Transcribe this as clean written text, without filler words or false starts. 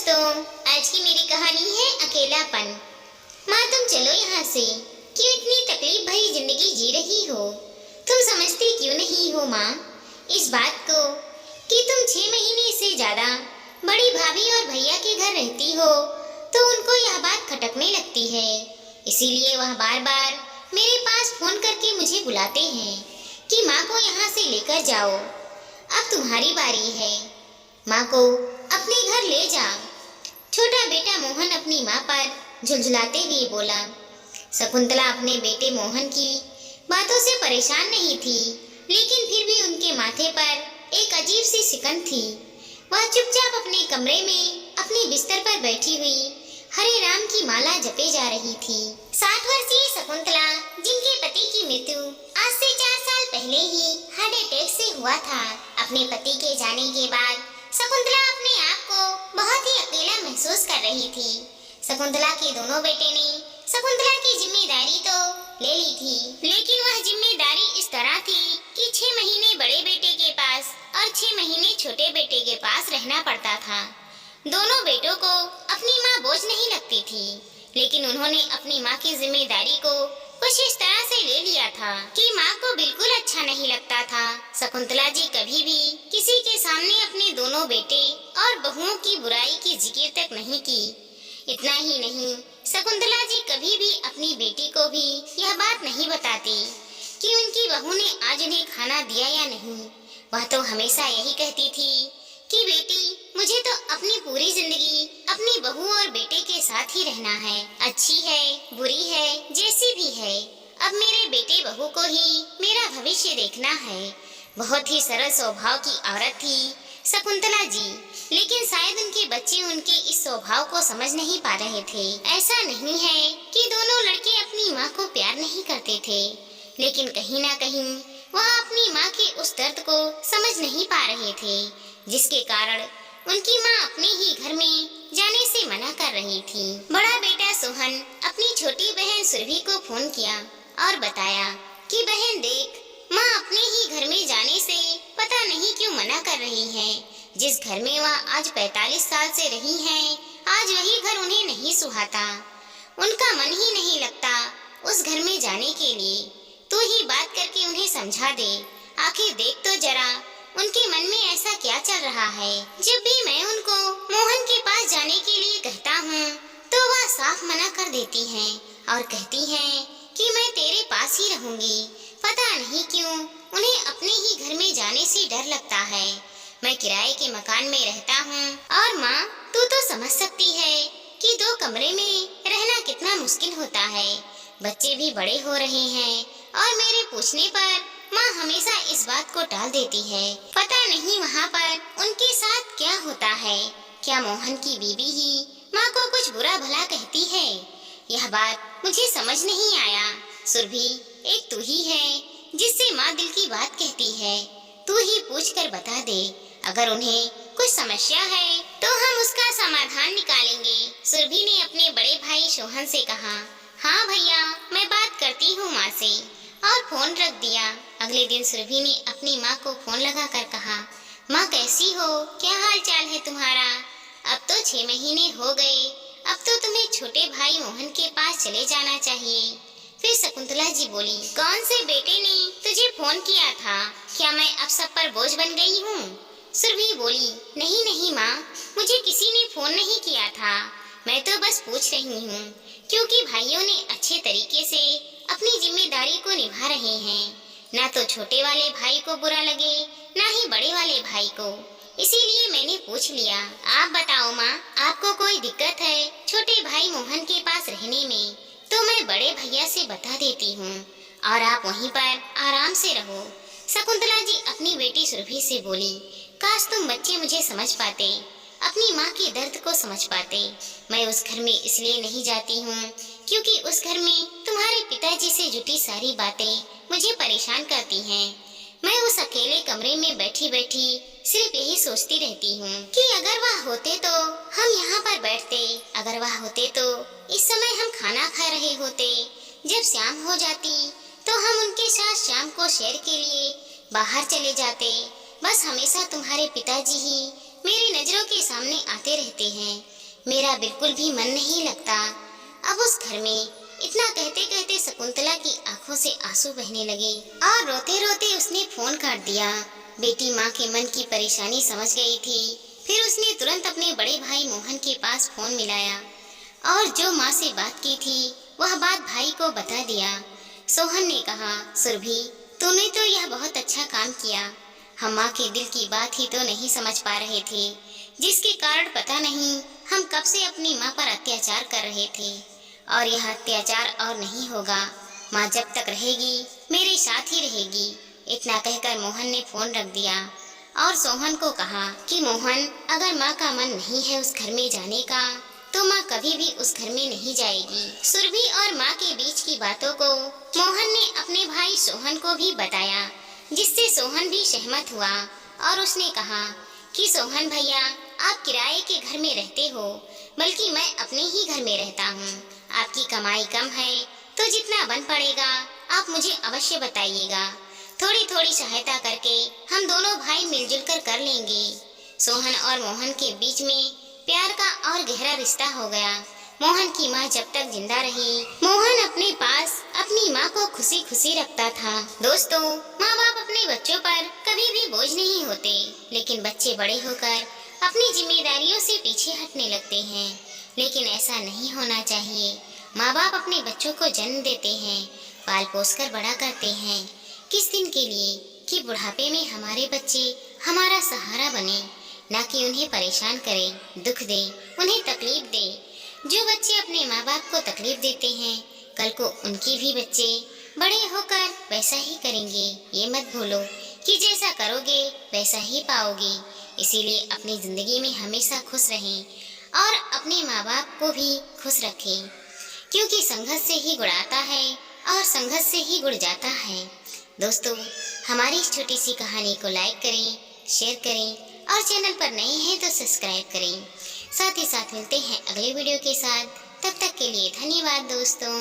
दोस्तों, आज की मेरी कहानी है अकेलापन। माँ तुम चलो यहाँ से, क्यों इतनी तकलीफ भरी जिंदगी जी रही हो? तुम समझती क्यों नहीं हो माँ इस बात को कि तुम 6 महीने से ज्यादा बड़ी भाभी और भैया के घर रहती हो, तो उनको यह बात खटकने लगती है। इसीलिए वह बार बार मेरे पास फोन करके मुझे बुलाते हैं कि माँ को यहाँ से लेकर जाओ, अब तुम्हारी बारी है, माँ को अपने घर ले जा। छोटा बेटा मोहन अपनी माँ पर झुलझुलाते हुए बोला। शकुंतला अपने बेटे मोहन की बातों से परेशान नहीं थी, लेकिन फिर भी उनके माथे पर एक अजीब सी सिकन थी। वह चुपचाप अपने कमरे में अपने बिस्तर पर बैठी हुई हरे राम की माला जपे जा रही थी। 60 वर्षीय शकुंतला, जिनके पति की मृत्यु आज से 4 साल पहले ही हार्ट अटैक से हुआ था, अपने पति के जाने के बाद शकुंतला अपने आप को बहुत ही अकेला महसूस कर रही थी। शकुंतला के दोनों बेटे ने शकुंतला की जिम्मेदारी तो ले ली थी, लेकिन वह जिम्मेदारी इस तरह थी कि 6 महीने बड़े बेटे के पास और 6 महीने छोटे बेटे के पास रहना पड़ता था। दोनों बेटों को अपनी माँ बोझ नहीं लगती थी, लेकिन उन्होंने अपनी माँ की जिम्मेदारी को कुछ इस तरह से ले लिया था कि माँ को बिल्कुल अच्छा नहीं लगता था। शकुंतला जी कभी भी किसी के सामने अपने दोनों बेटे और बहुओं की बुराई की जिक्र तक नहीं की। इतना ही नहीं, शकुंतला जी कभी भी अपनी बेटी को भी यह बात नहीं बताती कि उनकी बहू ने आज उन्हें खाना दिया या नहीं। वह तो हमेशा यही कहती थी कि बेटी, मुझे तो अपनी पूरी जिंदगी अपनी बहू और बेटे के साथ ही रहना है, अच्छी है बुरी है जैसी भी है, अब मेरे बेटे बहू को ही मेरा भविष्य देखना है। बहुत ही सरल स्वभाव की औरत थी शकुंतला जी, लेकिन शायद उनके बच्चे उनके इस स्वभाव को समझ नहीं पा रहे थे। ऐसा नहीं है कि दोनों लड़के अपनी माँ को प्यार नहीं करते थे, लेकिन कहीं ना कहीं वह अपनी माँ के उस दर्द को समझ नहीं पा रहे थे, जिसके कारण उनकी माँ अपने ही घर में जाने से मना कर रही थी। बड़ा बेटा सोहन अपनी छोटी बहन सुरभि को फोन किया और बताया कि बहन देख, माँ अपने ही घर में जाने से पता नहीं क्यों मना कर रही है। जिस घर में वह आज 45 साल से रही हैं, आज वही घर उन्हें नहीं सुहाता, उनका मन ही नहीं लगता उस घर में जाने के लिए। तू ही बात करके उन्हें समझा दे, आखिर देख तो जरा उनके मन में ऐसा क्या चल रहा है। जब भी मैं उनको मोहन के पास जाने के लिए कहता हूँ, तो वह साफ मना कर देती हैं और कहती हैं कि मैं तेरे पास ही रहूंगी। पता नहीं क्यों उन्हें अपने ही घर में जाने से डर लगता है। मैं किराए के मकान में रहता हूँ और माँ, तू तो समझ सकती है कि 2 कमरे में रहना कितना मुश्किल होता है। बच्चे भी बड़े हो रहे हैं और मेरे पूछने पर माँ हमेशा इस बात को टाल देती है। पता नहीं वहाँ पर उनके साथ क्या होता है। क्या मोहन की बीवी ही माँ को कुछ बुरा भला कहती है? यह बात मुझे समझ नहीं आया। सुरभि, एक तू ही है जिससे माँ दिल की बात कहती है, तू ही पूछ कर बता दे। अगर उन्हें कुछ समस्या है तो हम उसका समाधान निकालेंगे। सुरभि ने अपने बड़े भाई सोहन से कहा। हाँ भैया, मैं बात करती हूँ माँ से, और फोन रख दिया। अगले दिन सुरभि ने अपनी माँ को फोन लगाकर कहा, माँ कैसी हो, क्या हाल चाल है तुम्हारा? अब तो 6 महीने हो गए, अब तो तुम्हें छोटे भाई मोहन के पास चले जाना चाहिए। फिर शकुंतला जी बोली, कौन से बेटे ने तुझे फोन किया था? क्या मैं अब सब पर बोझ बन गई हूँ? सुरभि बोली, नहीं नहीं माँ, मुझे किसी ने फोन नहीं किया था, मैं तो बस पूछ रही हूँ, क्योंकि भाइयों ने अच्छे तरीके से अपनी जिम्मेदारी को निभा रहे हैं। ना तो छोटे वाले भाई को बुरा लगे, ना ही बड़े वाले भाई को, इसीलिए मैंने पूछ लिया। आप बताओ माँ, आपको कोई दिक्कत है छोटे भाई मोहन के पास रहने में? तो मैं बड़े भैया से बता देती हूँ और आप वहीं पर आराम से रहो। शकुंतला जी अपनी बेटी सुरभि से बोली, काश तुम बच्चे मुझे समझ पाते, अपनी माँ के दर्द को समझ पाते। मैं उस घर में इसलिए नहीं जाती हूँ क्योंकि उस घर में तुम्हारे पिताजी से जुटी सारी बातें मुझे परेशान करती हैं। मैं उस अकेले कमरे में बैठी बैठी सिर्फ यही सोचती रहती हूँ कि अगर वह होते तो हम यहाँ पर बैठते, अगर वह होते तो इस समय हम खाना खा रहे होते। जब शाम हो जाती तो हम उनके साथ शाम को सैर के लिए बाहर चले जाते। बस हमेशा तुम्हारे पिताजी ही मेरी नजरों के सामने आते रहते हैं। मेरा बिल्कुल भी मन नहीं लगता अब उस घर में। इतना कहते कहते शकुंतला की आंखों से आंसू बहने लगे और रोते रोते उसने फोन काट दिया। बेटी माँ के मन की परेशानी समझ गई थी। फिर उसने तुरंत अपने बड़े भाई मोहन के पास फोन मिलाया और जो माँ से बात की थी वह बात भाई को बता दिया। सोहन ने कहा, सुरभि, तूने तो यह बहुत अच्छा काम किया। हम माँ के दिल की बात ही तो नहीं समझ पा रहे थे, जिसके कारण पता नहीं हम कब से अपनी माँ पर अत्याचार कर रहे थे। और यह अत्याचार और नहीं होगा। माँ जब तक रहेगी मेरे साथ ही रहेगी। इतना कहकर मोहन ने फोन रख दिया और सोहन को कहा कि मोहन, अगर माँ का मन नहीं है उस घर में जाने का तो माँ कभी भी उस घर में नहीं जाएगी। सुरभि और माँ के बीच की बातों को मोहन ने अपने भाई सोहन को भी बताया, जिससे सोहन भी सहमत हुआ और उसने कहा कि सोहन भैया, आप किराए के घर में रहते हो, बल्कि मैं अपने ही घर में रहता हूँ। आपकी कमाई कम है तो जितना बन पड़ेगा आप मुझे अवश्य बताइएगा। थोड़ी थोड़ी सहायता करके हम दोनों भाई मिलजुल कर लेंगे। सोहन और मोहन के बीच में प्यार का और गहरा रिश्ता हो गया। मोहन की माँ जब तक जिंदा रही, मोहन अपने पास अपनी माँ को खुशी खुशी रखता था। दोस्तों, माँ बाप अपने बच्चों पर कभी भी बोझ नहीं होते, लेकिन बच्चे बड़े होकर अपनी जिम्मेदारियों से पीछे हटने लगते हैं। लेकिन ऐसा नहीं होना चाहिए। माँ बाप अपने बच्चों को जन्म देते हैं, पाल पोस कर बड़ा करते हैं। किस दिन के लिए कि बुढ़ापे में हमारे बच्चे हमारा सहारा बने, ना कि उन्हें परेशान करे, दुख दे, उन्हें तकलीफ दे। जो बच्चे अपने माँ बाप को तकलीफ देते हैं, कल को उनके भी बच्चे बड़े होकर वैसा ही करेंगे। ये मत भूलो कि जैसा करोगे वैसा ही पाओगे। इसीलिए अपनी जिंदगी में हमेशा खुश रहें और अपने माँ बाप को भी खुश रखें, क्योंकि संघर्ष से ही गुड़ आता है और संघर्ष से ही गुड़ जाता है। दोस्तों, हमारी इस छोटी सी कहानी को लाइक करें, शेयर करें और चैनल पर नए हैं तो सब्सक्राइब करें। साथ ही साथ मिलते हैं अगले वीडियो के साथ। तब तक के लिए धन्यवाद दोस्तों।